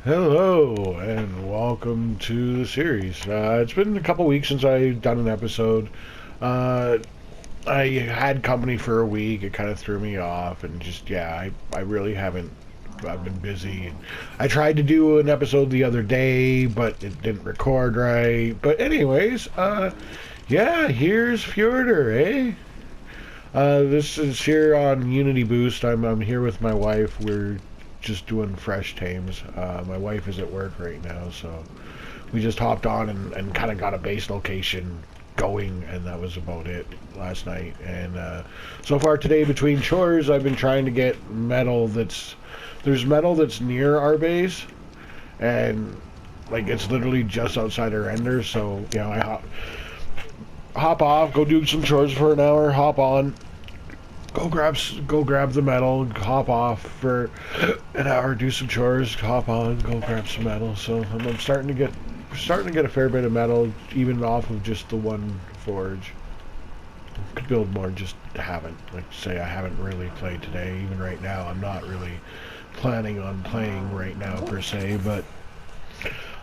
Hello and welcome to the series. It's been a couple weeks since I've done an episode. Uh, I had company for a week. It kind of threw me off, and just I really haven't. I've been busy. I tried to do an episode the other day, but it didn't record right. But anyways, here's Fjordur, eh? This is here on Unity Boost. I'm here with my wife. We're just doing fresh tames. My wife is at work right now, so we just hopped on and kind of got a base location going, and that was about it last night. And so far today, between chores, I've been trying to get metal there's metal that's near our base, and like it's literally just outside our render. So I hop off, go do some chores for an hour, hop on, go grab the metal, hop off for an hour, do some chores, hop on, go grab some metal. So I'm starting to get a fair bit of metal, even off of just the one forge. Could build more, just haven't. Like say, I haven't really played today. Even right now, I'm not really planning on playing right now per se. But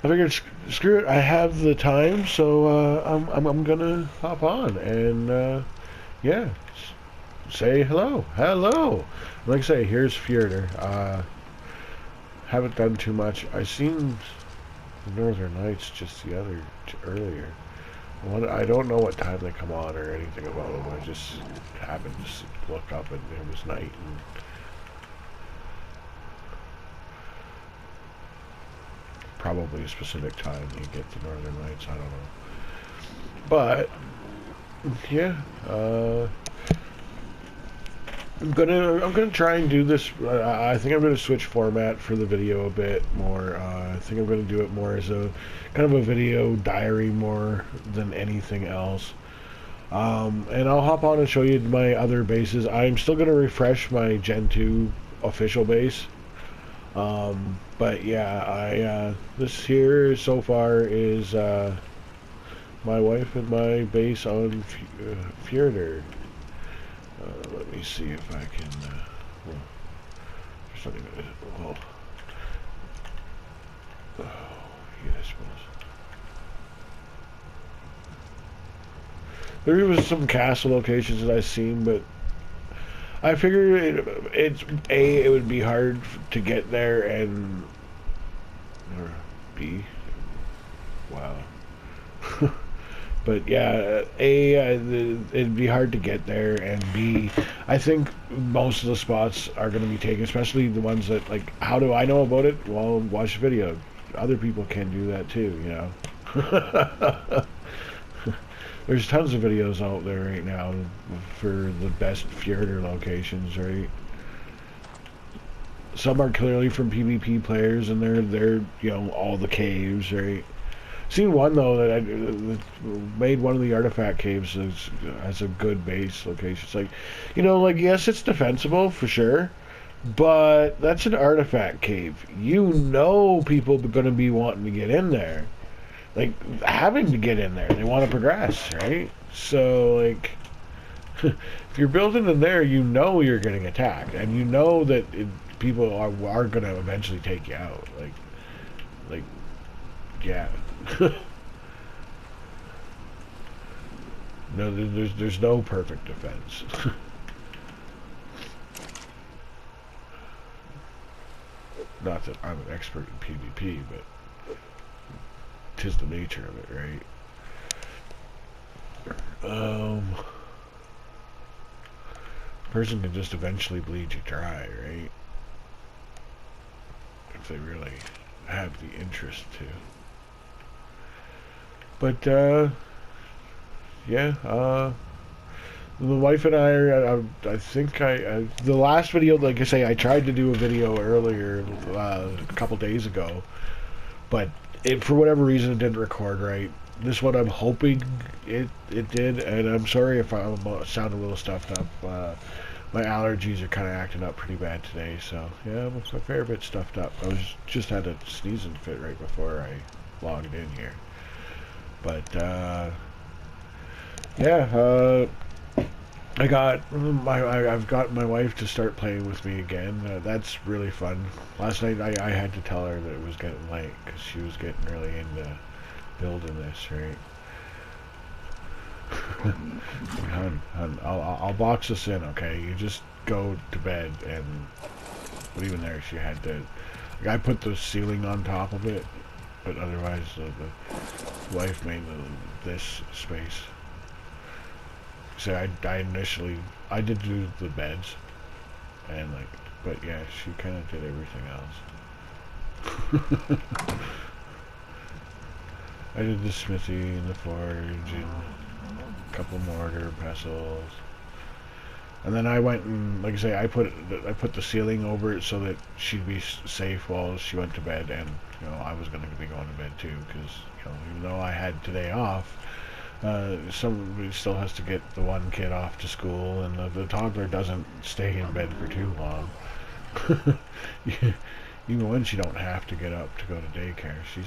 I figured, screw it. I have the time, so I'm gonna hop on and say hello. Hello. Like I say, here's Fjordur. Haven't done too much. I seen the Northern Lights just earlier. I don't know what time they come on or anything about them. I just happened to look up and it was night. And probably a specific time you get the Northern Lights. I don't know. But yeah. I'm gonna try and do this. I think I'm gonna switch format for the video a bit more. I think I'm gonna do it more as a kind of a video diary more than anything else. And I'll hop on and show you my other bases. I'm still gonna refresh my Gen 2 official base. But yeah, this here so far is my wife and my base on Fjordur. Let me see if I can, well, there's not even, well, oh, yeah, I suppose. There was some castle locations that I've seen, but I figured it would be hard to get there, and, or B, wow. But yeah, it'd be hard to get there, and B, I think most of the spots are going to be taken, especially the ones that, like, how do I know about it? Well, watch the video. Other people can do that too, you know. There's tons of videos out there right now for the best Fjordur locations, right? Some are clearly from PvP players, and they're all the caves, right? Seen one though that made one of the artifact caves as a good base location. It's like, like yes, it's defensible for sure, but that's an artifact cave. People are going to be wanting to get in there, like having to get in there. They want to progress, right? So like, if you're building in there, you're getting attacked, and that people are going to eventually take you out. Like, yeah. No, there's no perfect defense. Not that I'm an expert in PvP, but 'tis the nature of it, right? Person can just eventually bleed you dry, right? If they really have the interest to. But, yeah, the wife and I think the last video, like I say, I tried to do a video earlier, a couple days ago, but for whatever reason, it didn't record right. This one, I'm hoping it did, and I'm sorry if I sound a little stuffed up. My allergies are kind of acting up pretty bad today, so, yeah, I'm a fair bit stuffed up. Just had a sneezing fit right before I logged in here. But, yeah, I've got my wife to start playing with me again. That's really fun. Last night I had to tell her that it was getting late because she was getting really into building this, right? Hun, I'll box us in, okay? You just go to bed, and but even there, she had to. Like, I put the ceiling on top of it, but otherwise, the wife made this space. So I initially I did do the beds, and like, but yeah, she kind of did everything else. I did the smithy and the forge and a couple mortar pestles. And then I went and, like I say, I put the ceiling over it so that she'd be safe while she went to bed, and I was going to be going to bed too, because even though I had today off, somebody still has to get the one kid off to school, and the toddler doesn't stay in bed for too long. Even when she don't have to get up to go to daycare, she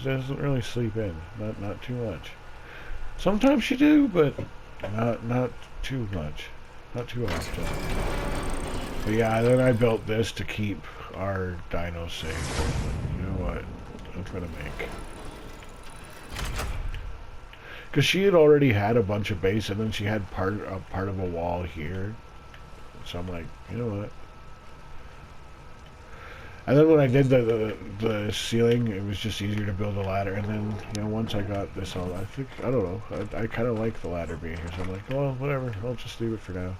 doesn't really sleep in, not too much. Sometimes she do, but not too much. Not too often. But yeah, then I built this to keep our dinos safe. You know what? I'm trying to make. Because she had already had a bunch of base, and then she had part of a wall here. So I'm like, you know what? And then when I did the ceiling, it was just easier to build a ladder. And then once I got this all, I don't know. I kind of like the ladder being here, so I'm like, well, whatever. I'll just leave it for now.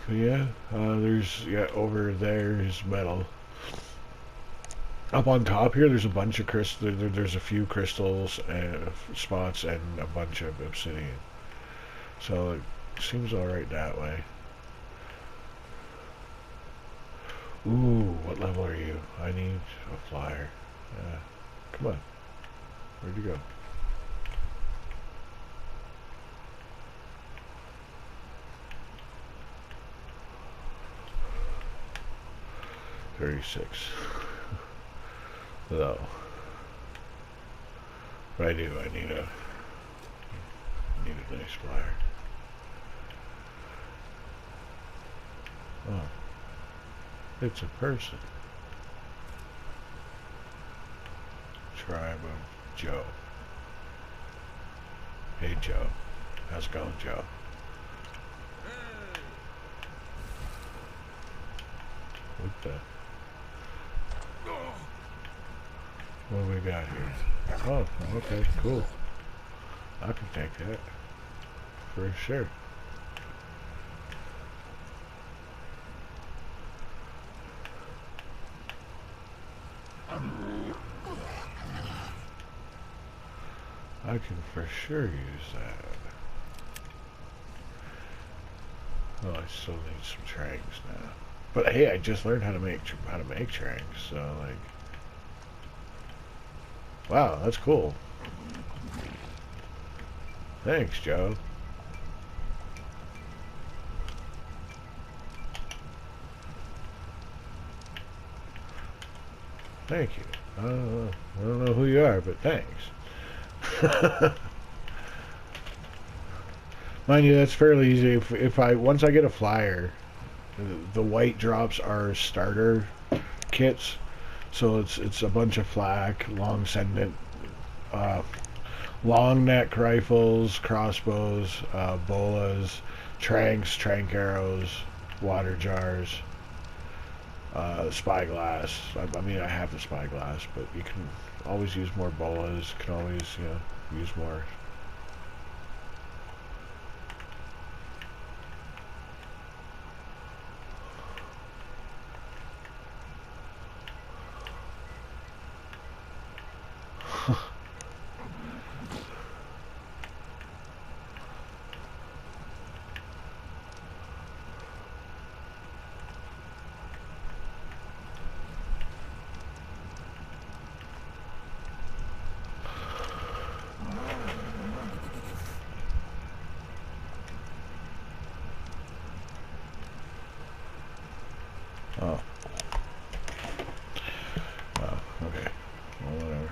But yeah, over there is metal. Up on top here, there's a bunch of there's a few crystals spots and a bunch of obsidian. So it seems all right that way. Ooh, what level are you? I need a flyer. Come on. Where'd you go? $36. So, what I do, I need a nice flyer. Oh, it's a person. Tribe of Joe. Hey Joe, how's it going, Joe? What the? What do we got here? Oh, okay, cool. I can take that. For sure. I can for sure use that. Oh, I still need some tranks now. But hey, I just learned how to make tranks, so like, wow, that's cool. Thanks, Joe. Thank you. I don't know who you are, but thanks. Mind you, that's fairly easy. Once I get a flyer, the white drops are starter kits, so it's a bunch of flak, long sendent, long neck rifles, crossbows, bolas, trank arrows, water jars, spyglass. I mean, I have the spyglass, but you can always use more bolas. You can always use more. Oh. Oh, okay. Well, whatever.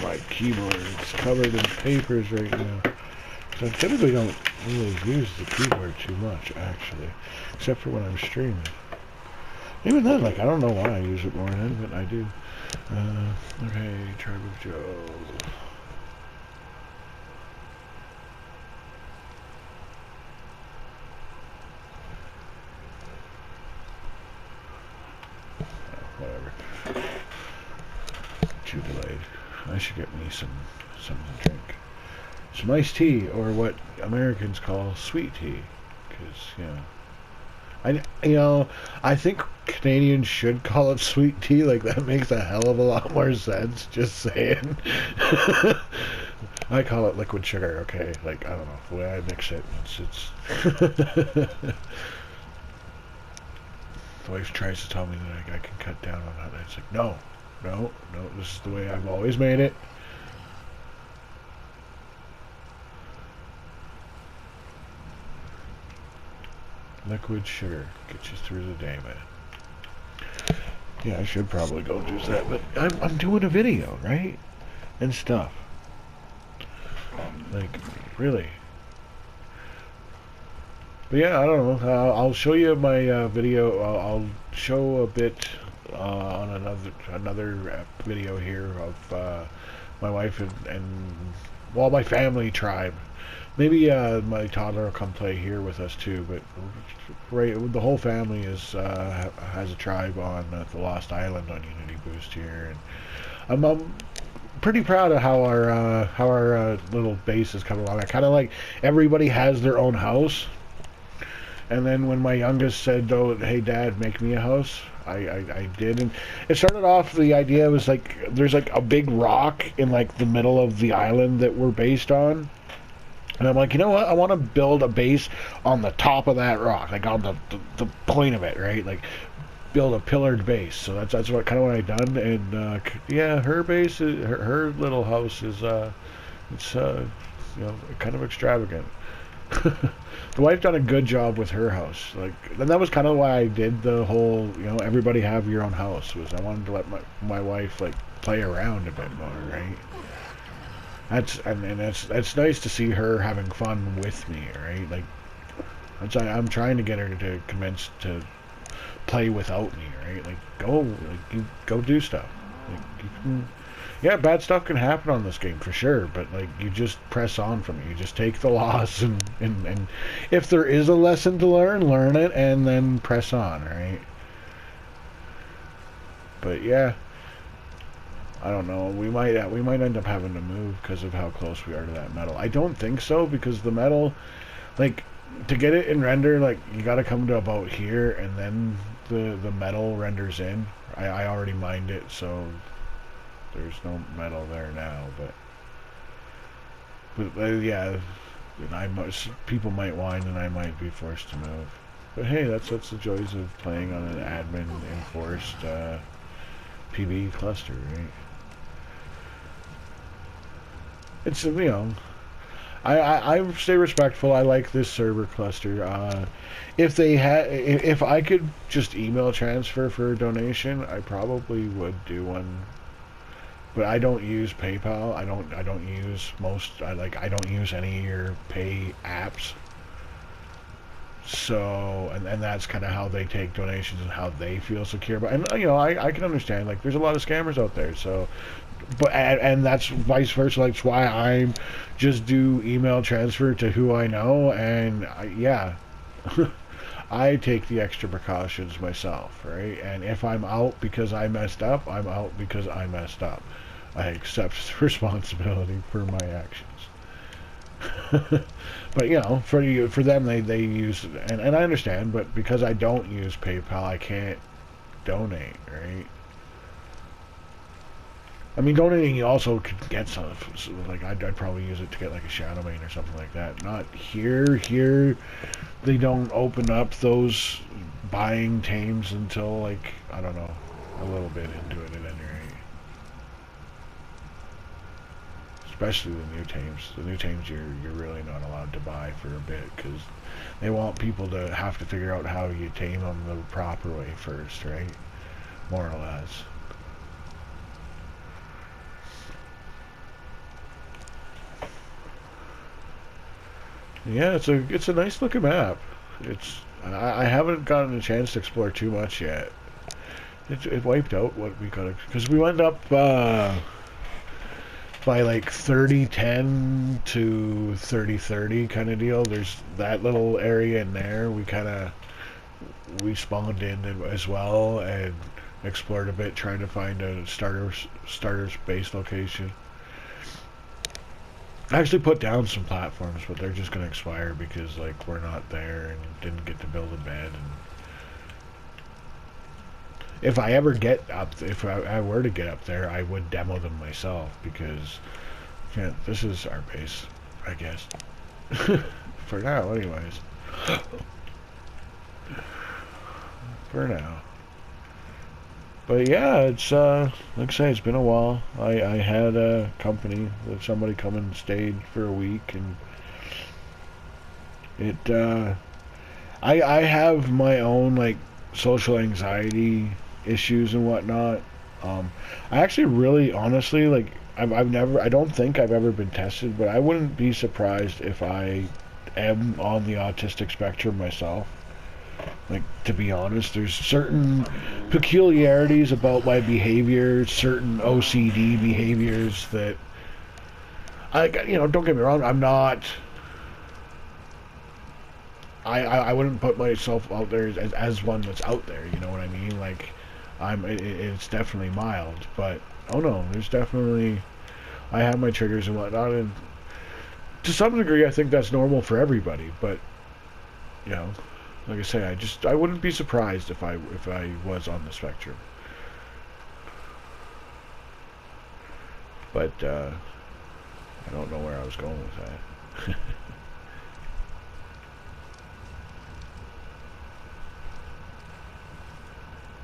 my keyboard. It's covered in papers right now. So I typically don't really use the keyboard too much, actually. Except for when I'm streaming. Even then, like, I don't know why I use it more than, but I do. Okay, Tribe of Joe. Whatever. Too delayed. I should get me something to drink. Some iced tea, or what Americans call sweet tea. Because, I think Canadians should call it sweet tea. Like, that makes a hell of a lot more sense. Just saying. I call it liquid sugar, okay? Like, I don't know. The way I mix it, it's the wife tries to tell me that I can cut down on that. It's like, no, this is the way I've always made it. Liquid sugar gets you through the day, man. Yeah, I should probably go do that, but I'm doing a video, right? And stuff. Like, really. But yeah, I don't know. I'll show you my video. I'll show a bit on another video here of my wife and well, my family tribe. Maybe my toddler will come play here with us too. But right, the whole family is has a tribe on the Lost Island on Unity Boost here, and I'm pretty proud of how our little base is coming along. I kind of like everybody has their own house. And then when my youngest said, "Oh, hey, Dad, make me a house," I did. And it started off, the idea was like, there's like a big rock in like the middle of the island that we're based on. And I'm like, you know what? I want to build a base on the top of that rock, like on the point of it, right? Like, build a pillared base. So that's what kind of what I done. And yeah, her base, her little house is it's kind of extravagant. The wife done a good job with her house, like, and that was kind of why I did the whole, everybody have your own house, was I wanted to let my wife like play around a bit more, right? That's nice to see her having fun with me, right? Like, I'm trying to get her to convince to play without me, right? Like, you go do stuff. Like, you can. Yeah, bad stuff can happen on this game for sure, but like, you just press on from it. You just take the loss, and if there is a lesson to learn it, and then press on, right? But yeah, I don't know. We might end up having to move because of how close we are to that metal. I don't think so, because the metal, like, to get it in render, like, you got to come to about here, and then the metal renders in. I already mined it, so there's no metal there now, but yeah, people might whine and I might be forced to move. But hey, that's the joys of playing on an admin enforced PB cluster, right? It's I stay respectful. I like this server cluster. If I could just email transfer for a donation, I probably would do one. But I don't use PayPal. I don't use I don't use any of your pay apps. So, and that's kind of how they take donations and how they feel secure. But, and I can understand, like, there's a lot of scammers out there. So, but and that's vice versa. Like, that's why I just do email transfer to who I know, and yeah, I take the extra precautions myself, right? And if I'm out because I messed up, I'm out because I messed up. I accept responsibility for my actions. But for them, they use, and I understand, but because I don't use PayPal, I can't donate, right? I mean, donating, you also could get some, so like, I'd probably use it to get like a shadow main or something like that. Not here. Here, they don't open up those buying tames until, like, I don't know, a little bit into it at any rate. Especially the new tames. The new tames you're really not allowed to buy for a bit, because they want people to have to figure out how you tame them the proper way first, right? More or less. Yeah, it's a nice looking map. I haven't gotten a chance to explore too much yet. It wiped out what we got because we went up by like 30-10 to 30-30 kind of deal. There's that little area in there. We spawned in as well and explored a bit, trying to find a starter's base location. I actually put down some platforms, but they're just gonna expire because like we're not there and didn't get to build a bed. And if I ever get up, if I were to get up there, I would demo them myself because yeah, this is our base, I guess. For now, anyways. For now. But yeah, it's like I say, it's been a while. I had a company with somebody come and stayed for a week, and I have my own like social anxiety issues and whatnot. I actually really honestly like I've never I don't think I've ever been tested, but I wouldn't be surprised if I am on the autistic spectrum myself. Like, to be honest, there's certain peculiarities about my behavior, certain OCD behaviors that don't get me wrong, I'm not. I wouldn't put myself out there as one that's out there. You know what I mean? Like, it's definitely mild, but oh no, there's definitely. I have my triggers and whatnot, and to some degree, I think that's normal for everybody. But you know, like I say, I wouldn't be surprised if I was on the spectrum. But I don't know where I was going with that.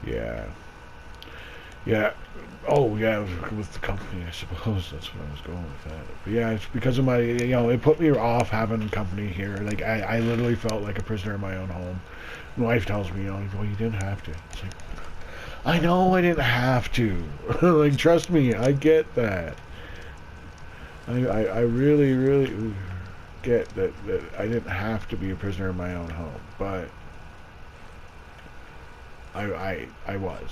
Yeah. Yeah. Oh, yeah, with the company, I suppose that's what I was going with that. But yeah, it's because of it put me off having company here. Like, I literally felt like a prisoner in my own home. My wife tells me, well, you didn't have to. It's like, I know I didn't have to. Like, trust me, I get that. I really, really get that I didn't have to be a prisoner in my own home, but I was.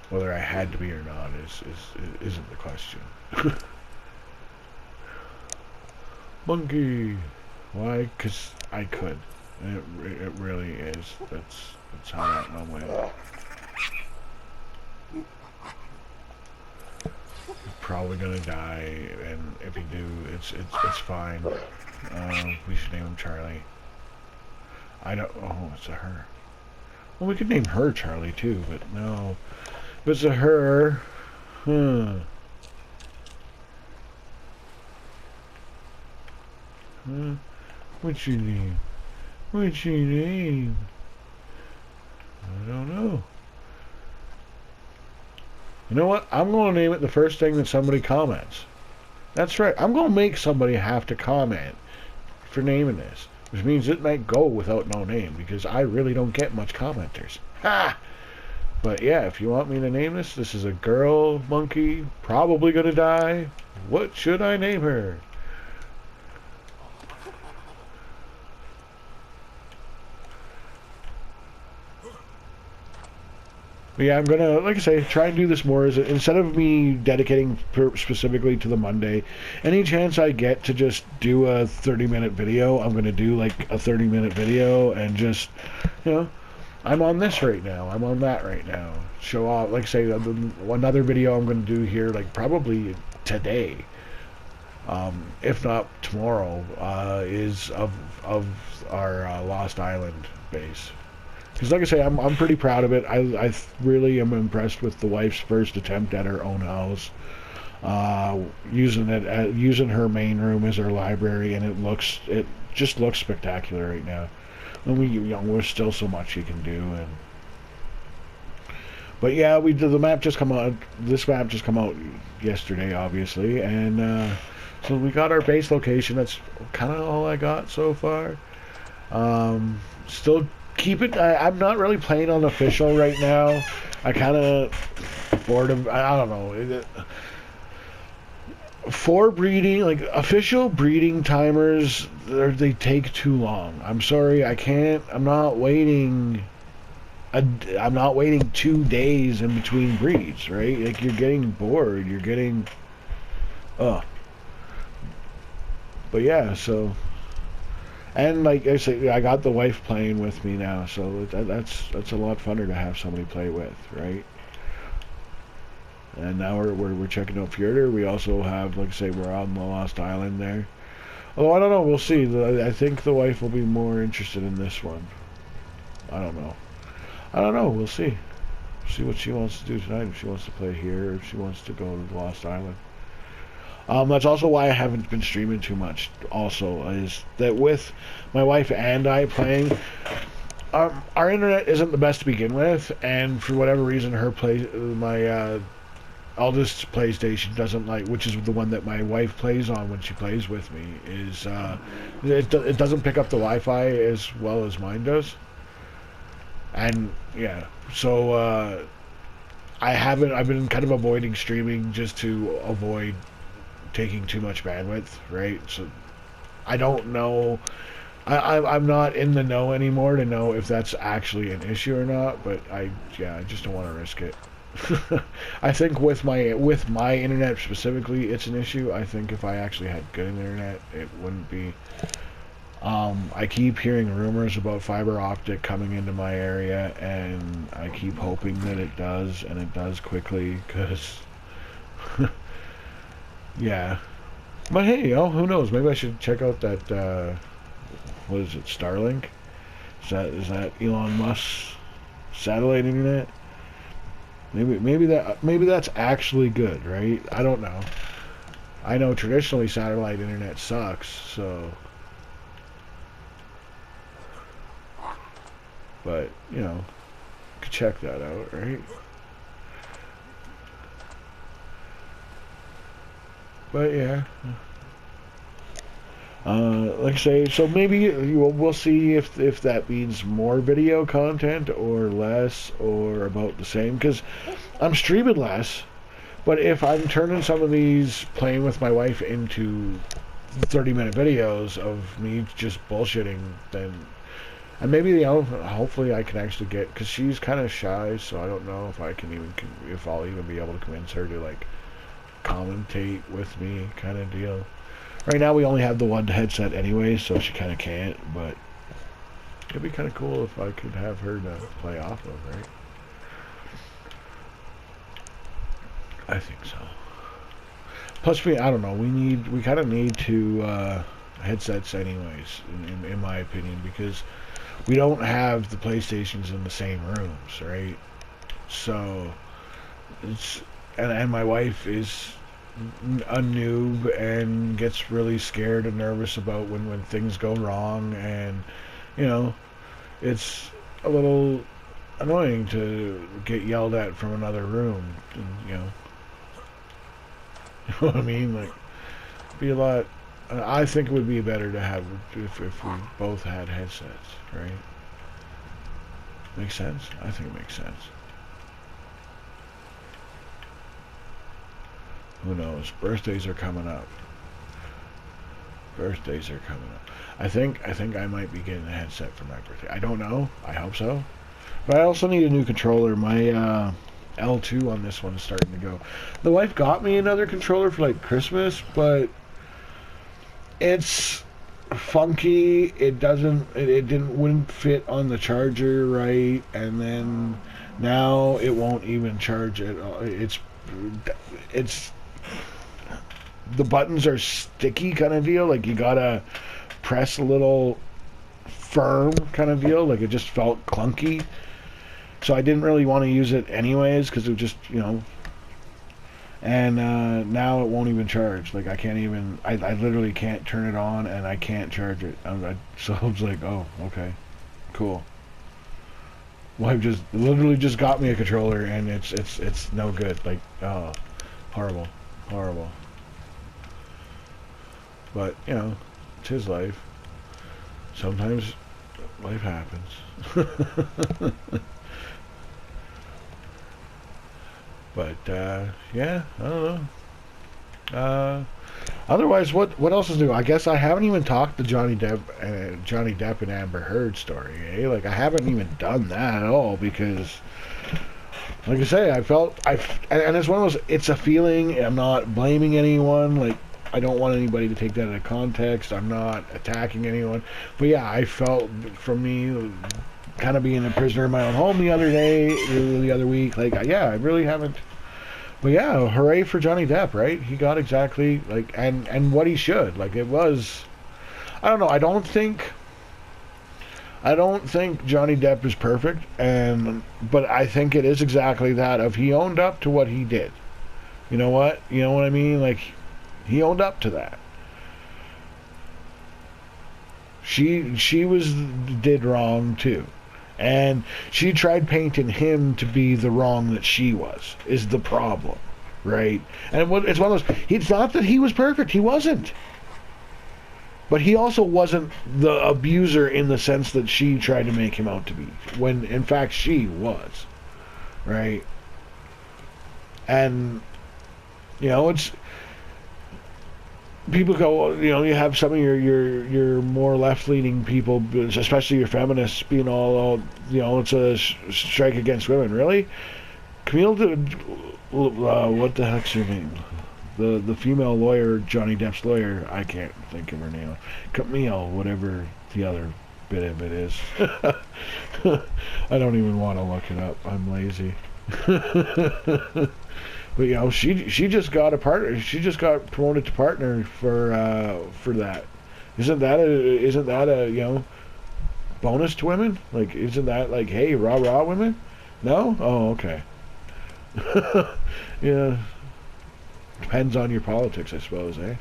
Whether I had to be or not isn't the question. Monkey. Why? 'Cause I could. It really is. That's how that moment. You're probably gonna die, and if you do, it's fine. We should name him Charlie. I don't. Oh, it's a her. Well, we could name her Charlie too, but no. If it's a her, What's your name? What's your name? I don't know. You know what? I'm going to name it the first thing that somebody comments. That's right. I'm going to make somebody have to comment for naming this. Which means it might go without no name, because I really don't get much commenters. Ha! But yeah, if you want me to name this is a girl monkey, probably gonna die. What should I name her? But yeah, I'm gonna, like I say, try and do this more. Instead of me dedicating specifically to the Monday, any chance I get to just do a 30-minute video, I'm gonna do like a 30-minute video and just, I'm on this right now. I'm on that right now. Show off, like I say, another video I'm gonna do here, like probably today, if not tomorrow, is of our Lost Island base. Because like I say, I'm pretty proud of it. I really am impressed with the wife's first attempt at her own house. Using her main room as her library, and it just looks spectacular right now. And there's still so much you can do. But yeah, we did the map just come out. This map just come out yesterday, obviously, and so we got our base location. That's kind of all I got so far. Still. Keep it. I'm not really playing on official right now. I kind of bored of. I don't know. for breeding, like official breeding timers, they take too long. I'm sorry, I can't. I'm not waiting. I'm not waiting 2 days in between breeds, right? Like you're getting bored. You're getting. Oh, but yeah. So, and like I say, I got the wife playing with me now, so that's a lot funner to have somebody play with, right? And now we're checking out Fjordur. We also have, like I say, we're on the Lost Island there. Although I don't know, we'll see. I think the wife will be more interested in this one. I don't know. I don't know. We'll see. See what she wants to do tonight. If she wants to play here, or if she wants to go to the Lost Island. That's also why I haven't been streaming too much. Also, is that with my wife and I playing, our internet isn't the best to begin with, and for whatever reason, my eldest PlayStation doesn't like, which is the one that my wife plays on when she plays with me, is it doesn't pick up the Wi-Fi as well as mine does. And yeah, so I've been kind of avoiding streaming just to avoid taking too much bandwidth, right? So I don't know. I'm not in the know anymore to know if that's actually an issue or not, but I just don't want to risk it. I think with my internet specifically, it's an issue. I think if I actually had good internet, it wouldn't be. I keep hearing rumors about fiber optic coming into my area, and I keep hoping that it does, and it does quickly, because, yeah. But hey, who knows? Maybe I should check out that, what is it, Starlink? Is that Elon Musk's satellite internet? Maybe that's actually good, right? I don't know. I know traditionally satellite internet sucks, so. But, could check that out, right? But yeah. Like I say, so maybe we'll see if that means more video content or less or about the same. Because I'm streaming less, but if I'm turning some of these playing with my wife into 30-minute videos of me just bullshitting, then. And maybe, hopefully I can actually get, because she's kind of shy, so I don't know if if I'll even be able to convince her to, like, commentate with me kind of deal. Right now we only have the one headset anyway, so she kind of can't, but it'd be kind of cool if I could have her to play off of, right? I think so. Plus, I don't know, we kind of need to, headsets anyways, in my opinion, because we don't have the PlayStations in the same rooms, right? So and my wife is a noob and gets really scared and nervous about when things go wrong, and it's a little annoying to get yelled at from another room, and, you know what I mean? Like, be a lot. I think it would be better to have if we both had headsets, right? Makes sense? I think it makes sense. Who knows? Birthdays are coming up. Birthdays are coming up. I think I might be getting a headset for my birthday. I don't know. I hope so. But I also need a new controller. My L2 on this one is starting to go. The wife got me another controller for like Christmas, but it's funky. It wouldn't fit on the charger right, and then now it won't even charge at all. It's the buttons are sticky kind of deal. Like you gotta press a little firm kind of deal. Like it just felt clunky. So I didn't really want to use it anyways because it just and now it won't even charge. Like I can't even. I literally can't turn it on, and I can't charge it. So I was like, oh, okay, cool. Wife just literally just got me a controller, and it's no good. Like, oh, horrible. But it's his life. Sometimes life happens. But yeah, I don't know. Uh, Otherwise, what else is new? I guess I haven't even talked the Johnny Depp and Amber Heard story. Eh? Like I haven't even done that at all because, like I say, and it's one of those. It's a feeling. I'm not blaming anyone. Like I don't want anybody to take that out of context. I'm not attacking anyone. But yeah, I felt from me kind of being a prisoner in my own home the other day, the other week. Like yeah, I really haven't. But yeah, hooray for Johnny Depp, right? He got exactly like and what he should. Like it was I don't know, I don't think Johnny Depp is perfect and but I think it is exactly that of he owned up to what he did. You know what? You know what I mean? Like he owned up to that. She was did wrong too. And she tried painting him to be the wrong that she was, is the problem, right? And it's one of those, it's not that he was perfect, he wasn't. But he also wasn't the abuser in the sense that she tried to make him out to be, when in fact she was, right? And, it's, people go, you have some of your more left-leaning people, especially your feminists, being all it's a strike against women. Really, Camille, what the heck's her name? The female lawyer, Johnny Depp's lawyer. I can't think of her name. Camille, whatever the other bit of it is. I don't even want to look it up. I'm lazy. But she just got a partner. She just got promoted to partner for that. Isn't that a bonus to women? Like isn't that like hey rah rah women? No? Oh okay. Yeah. Depends on your politics, I suppose, eh?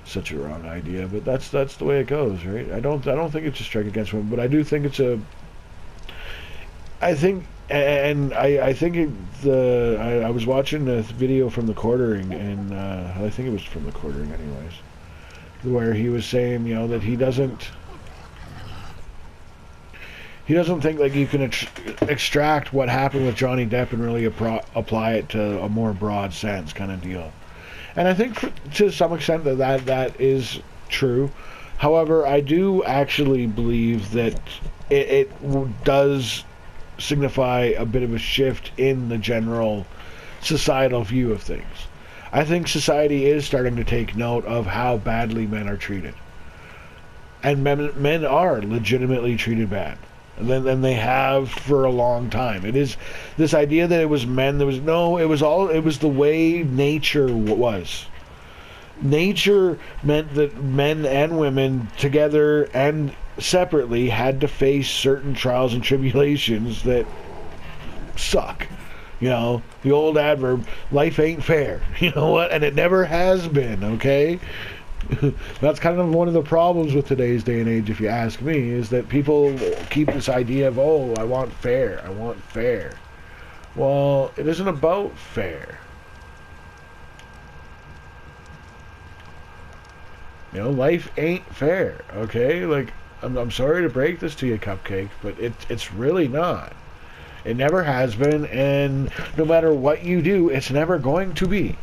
Such a wrong idea, but that's the way it goes, right? I don't think it's a strike against women, but I do think it's a. I think. And I think I was watching a video from the Quartering, and I think it was from the Quartering anyways, where he was saying, that he doesn't think like you can extract what happened with Johnny Depp and really apply it to a more broad sense kind of deal. And I think to some extent that is true. However, I do actually believe that it does signify a bit of a shift in the general societal view of things. I think society is starting to take note of how badly men are treated. And men are legitimately treated bad. Than they have for a long time. It is this idea that it was men, it was the way nature was. Nature meant that men and women together and separately had to face certain trials and tribulations that suck. The old adverb, life ain't fair. You know what? And it never has been, okay? That's kind of one of the problems with today's day and age, if you ask me, is that people keep this idea of, oh, I want fair. Well, it isn't about fair. Life ain't fair, okay? Like, I'm sorry to break this to you, Cupcake, but it's really not. It never has been, and no matter what you do, it's never going to be.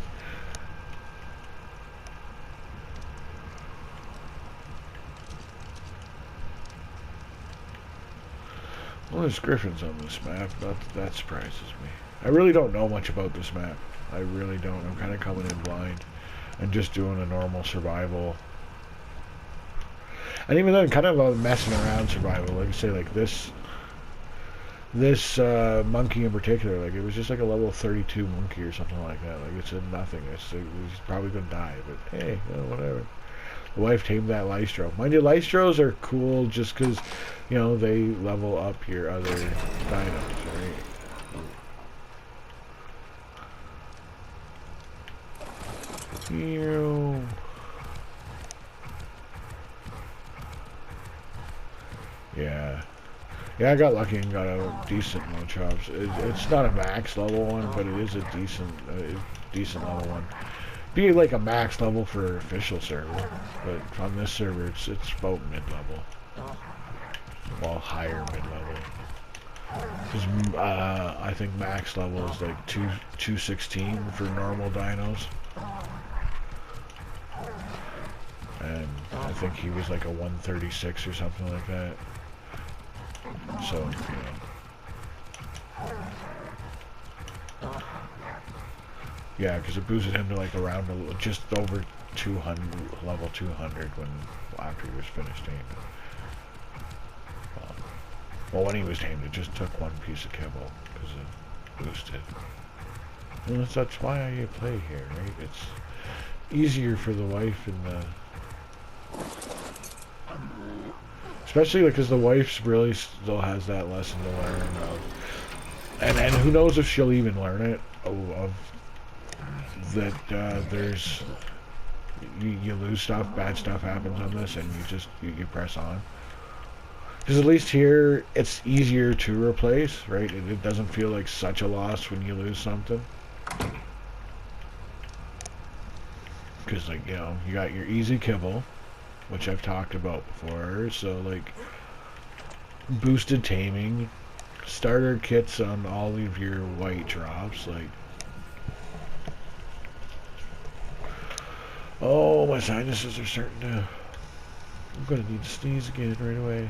Well, there's griffins on this map. That surprises me. I really don't know much about this map. I really don't. I'm kind of coming in blind and just doing a normal survival. And even then, kind of a messing around survival. Like I say, like this monkey in particular, like it was just like a level 32 monkey or something like that. Like it's a nothing. He's probably gonna die, but hey, whatever. The wife tamed that Lystro. Mind you, Lystros are cool just because, they level up your other dinos, right? Yeah. Yeah, I got lucky and got a decent Mochops. It's not a max level one, but it is a decent level one. Be like a max level for official server, but on this server it's about mid-level. Well, higher mid-level. Because I think max level is like 216 for normal dinos. And I think he was like a 136 or something like that. So, yeah, because it boosted him to like around just over 200, level 200 after he was finished taming. Well, when he was tamed, it just took one piece of kibble because it boosted. And that's why you play here, right? It's easier for the wife and the... Especially because the wife really still has that lesson to learn of... And who knows if she'll even learn it, that there's... You lose stuff, bad stuff happens on this, and you press on. Because at least here, it's easier to replace, right? It doesn't feel like such a loss when you lose something. Because, like, you know, you got your easy kibble, which I've talked about before. So, like, boosted taming, starter kits on all of your white drops, like... Oh, my sinuses are starting to... I'm gonna need to sneeze again right away.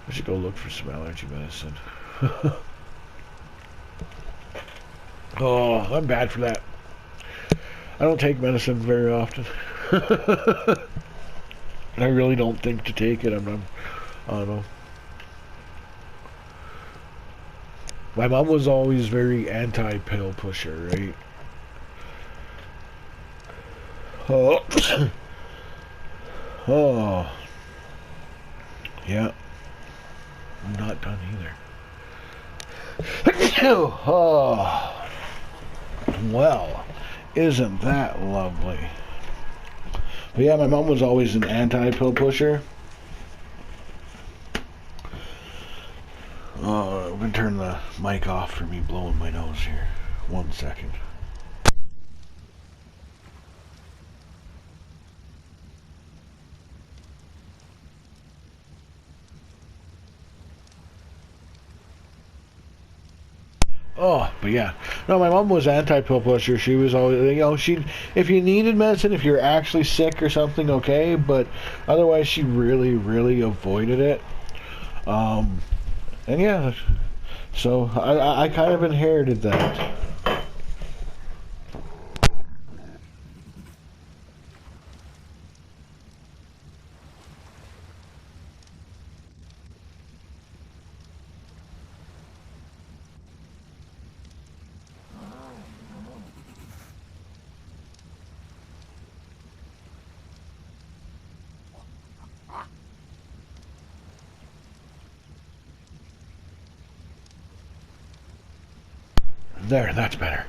I should go look for some allergy medicine. Oh, I'm bad for that. I don't take medicine very often. I really don't think to take it. I don't know. My mom was always very anti-pill pusher, right? Oh. Oh. Yeah. I'm not done either. Oh. Well, isn't that lovely? But yeah, my mom was always an anti-pill pusher. I'm going to turn the mic off for me blowing my nose here. 1 second. Oh, but yeah. No, my mom was anti-pill pusher. She was always, you know, if you needed medicine, if you're actually sick or something, okay, but otherwise she really, really avoided it. And yeah, so I kind of inherited that. There, that's better.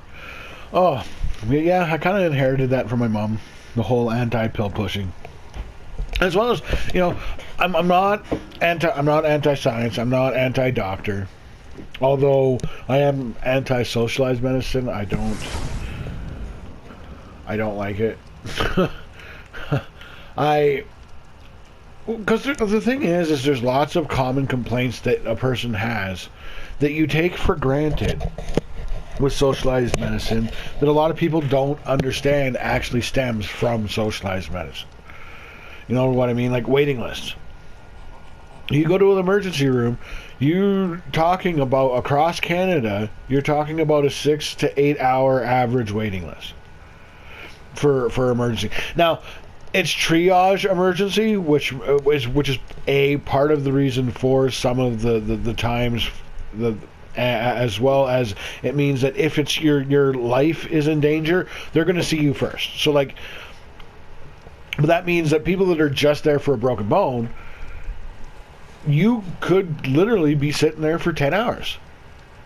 Oh, yeah, I kind of inherited that from my mom, the whole anti-pill pushing. As well as, you know, I'm not anti-science, I'm not anti-doctor. Although I am anti-socialized medicine, I don't like it. Because the thing is there's lots of common complaints that a person has that you take for granted with socialized medicine that a lot of people don't understand actually stems from socialized medicine. You know what I mean? Like waiting lists. You go to an emergency room, you're talking about across Canada, you're talking about a 6 to 8 hour average waiting list for emergency. Now, it's triage emergency, which is a part of the reason for some of the times as well as it means that if it's your life is in danger, they're going to see you first. So like, but that means that people that are just there for a broken bone, you could literally be sitting there for 10 hours.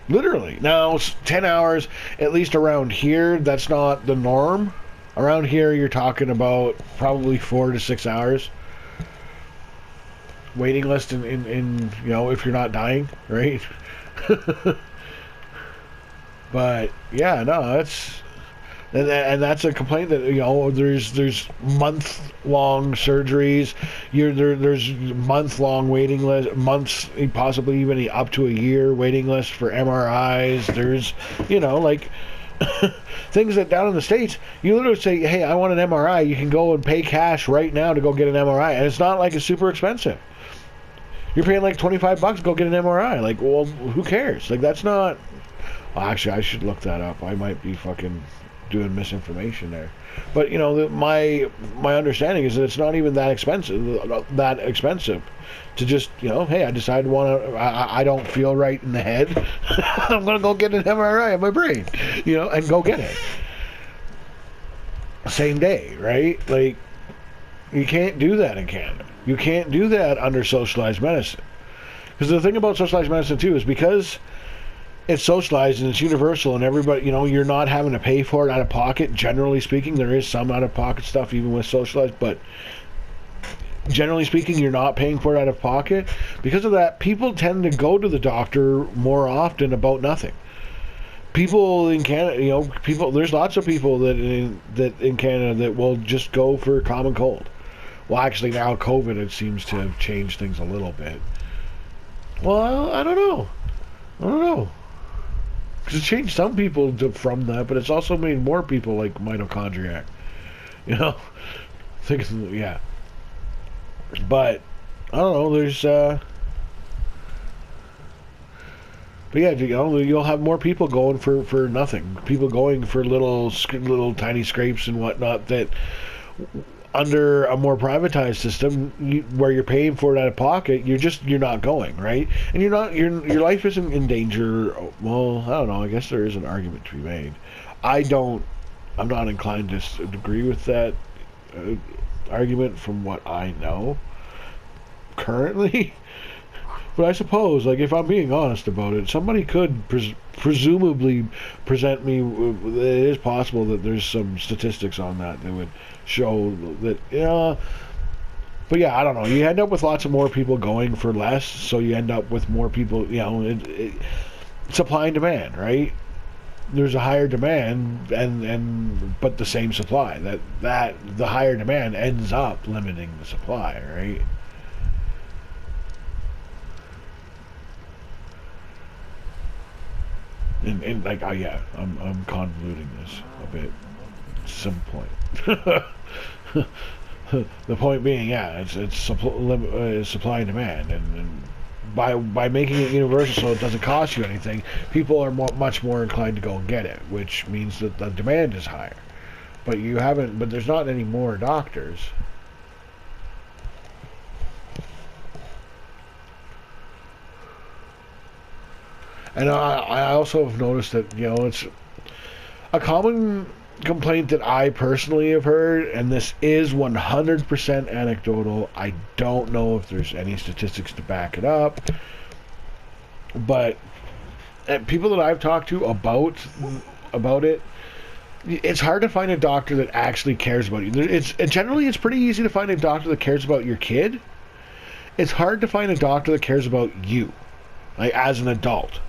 Literally. Now, 10 hours, at least around here, that's not the norm. Around here, you're talking about probably 4 to 6 hours waiting list in you know, if you're not dying, right? But yeah, no, And that's a complaint that there's month-long surgeries. There's month-long waiting list, months, possibly even up to a year waiting list for MRIs. There's like things that down in the States, you literally say, hey, I want an MRI. You can go and pay cash right now to go get an MRI, and it's not like it's super expensive. You're paying like $25 to go get an MRI. Like, well, who cares? Like, that's not. Well, actually, I should look that up. I might be fucking doing misinformation there. But my understanding is that it's not even that expensive to just hey, I decide I don't feel right in the head. I'm gonna go get an MRI of my brain, and go get it same day, right? Like, you can't do that in Canada. You can't do that under socialized medicine, because the thing about socialized medicine too is because it's socialized and it's universal, and everybody, you're not having to pay for it out of pocket. Generally speaking, there is some out of pocket stuff even with socialized, but generally speaking, you're not paying for it out of pocket. Because of that, people tend to go to the doctor more often about nothing. People in Canada, there's lots of people that in Canada that will just go for a common cold. Well, actually, now COVID, it seems to have changed things a little bit. Well, I don't know. Because it changed some people from that, but it's also made more people like mitochondriac. Yeah. But I don't know. There's but yeah, you'll have more people going for nothing. People going for little tiny scrapes and whatnot. That under a more privatized system, where you're paying for it out of pocket, you're not going, right? And your life isn't in danger. Well, I don't know. I guess there is an argument to be made. I'm not inclined to agree with that argument from what I know currently. But I suppose, like, if I'm being honest about it, somebody could presumably present me. It is possible that there's some statistics on that would show that, But yeah, I don't know. You end up with lots of more people going for less, so you end up with more people. Supply and demand, right? There's a higher demand, but the same supply. That the higher demand ends up limiting the supply, right? And like, oh yeah, I'm convoluting this a bit. Some point. The point being, yeah, it's supply and demand, and by making it universal so it doesn't cost you anything, people are much more inclined to go and get it, which means that the demand is higher. But there's not any more doctors. And I also have noticed that, it's a common complaint that I personally have heard, and this is 100% anecdotal. I don't know if there's any statistics to back it up, but people that I've talked to about it, it's hard to find a doctor that actually cares about you. Generally it's pretty easy to find a doctor that cares about your kid. It's hard to find a doctor that cares about you, like, as an adult.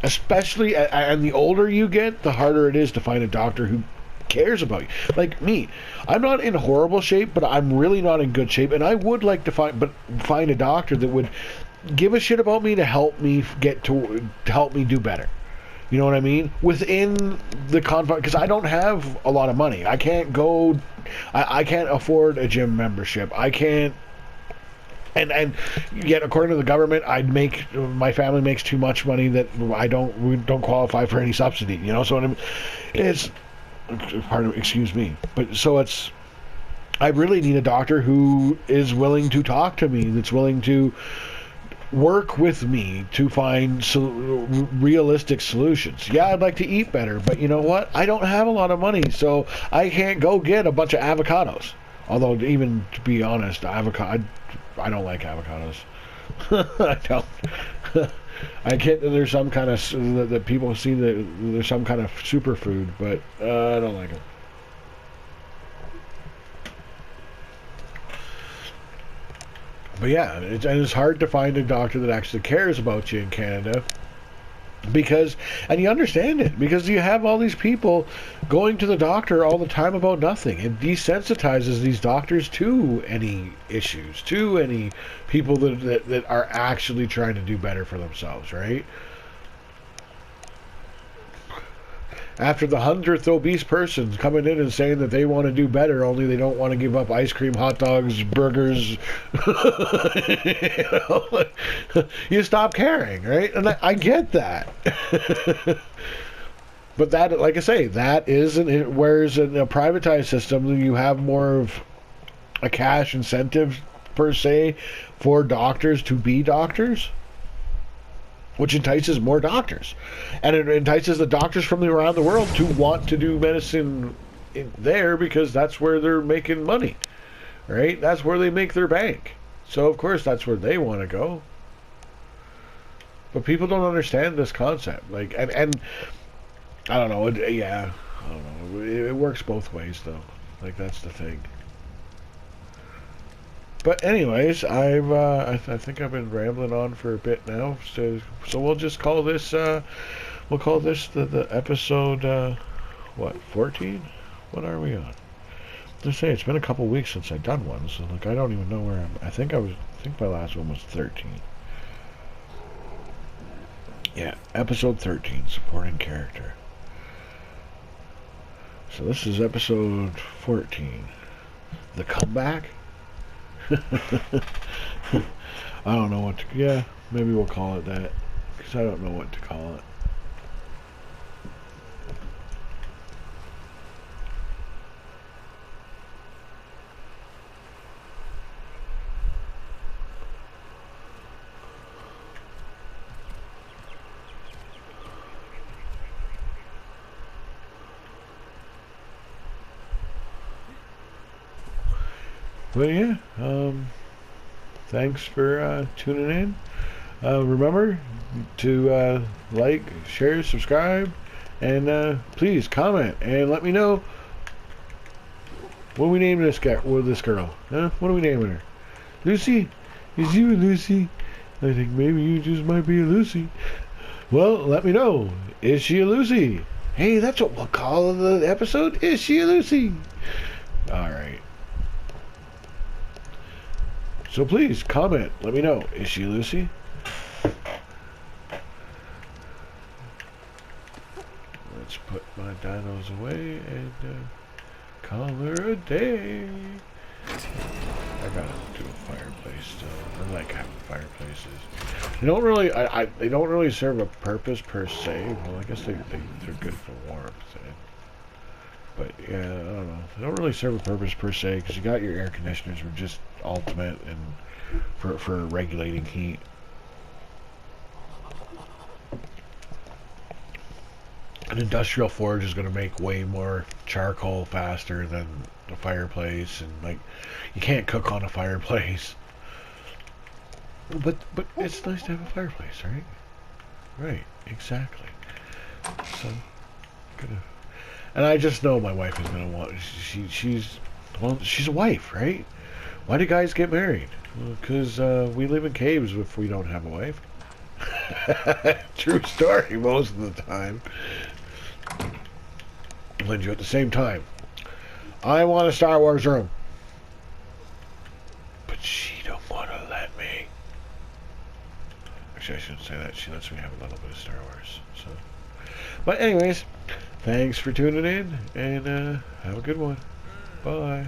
Especially, and the older you get, the harder it is to find a doctor who cares about you. Like me, I'm not in horrible shape, but I'm really not in good shape, and I would like to find a doctor that would give a shit about me to help me help me do better. You know what I mean? Within the confines, because I don't have a lot of money. I can't go. I can't afford a gym membership. I can't. And yet, according to the government, my family makes too much money that we don't qualify for any subsidy. So it's excuse me, but so I really need a doctor who is willing to talk to me, that's willing to work with me to find realistic solutions. Yeah, I'd like to eat better, but you know what? I don't have a lot of money, so I can't go get a bunch of avocados. Although, even to be honest, I don't like avocados. I don't. I get that there's some kind of that people see that there's some kind of superfood, but I don't like it. But yeah, it's hard to find a doctor that actually cares about you in Canada. Because, and you understand it, because you have all these people going to the doctor all the time about nothing. It desensitizes these doctors to any issues, to any people that are actually trying to do better for themselves, right? After the 100th obese person coming in and saying that they want to do better, only they don't want to give up ice cream, hot dogs, burgers, you stop caring, right? And I get that. But that, like I say, that is, whereas in a privatized system, you have more of a cash incentive, per se, for doctors to be doctors, which entices more doctors. And it entices the doctors from around the world to want to do medicine there because that's where they're making money, right? That's where they make their bank. So, of course, that's where they want to go. But people don't understand this concept. Like, and I don't know. I don't know. It works both ways, though. Like, that's the thing. But anyways, I think I've been rambling on for a bit now, so we'll just call this the episode what, 14? What are we on? Let's say it's been a couple weeks since I've done one, so like I don't even know where I'm. I think my last one was 13. Yeah, episode 13, supporting character. So this is episode 14, the comeback. I don't know what to... Yeah, maybe we'll call it that. Because I don't know what to call it. But yeah, thanks for tuning in. Remember to like, share, subscribe, and please comment and let me know what we name this guy. What this girl? Huh? What are we naming her? Lucy? Is you a Lucy? I think maybe you just might be a Lucy. Well, let me know. Is she a Lucy? Hey, that's what we'll call the episode. Is she a Lucy? All right. So please, comment. Let me know. Is she Lucy? Let's put my dinos away and call her a day. I gotta do a fireplace still. I like having fireplaces. They don't really, they don't really serve a purpose per se. Well, I guess they're good for warmth. But yeah, I don't know. They don't really serve a purpose per se because you got your air conditioners, which are just ultimate and for regulating heat. An industrial forge is going to make way more charcoal faster than a fireplace, and like you can't cook on a fireplace. But it's nice to have a fireplace, right? Right, exactly. So, gonna. And I just know my wife is gonna want. She's a wife, right? Why do guys get married? Because we live in caves if we don't have a wife. True story, most of the time. Lindsay, at the same time, I want a Star Wars room, but she don't want to let me. Actually, I shouldn't say that. She lets me have a little bit of Star Wars. So, but anyways. Thanks for tuning in, and have a good one. Bye.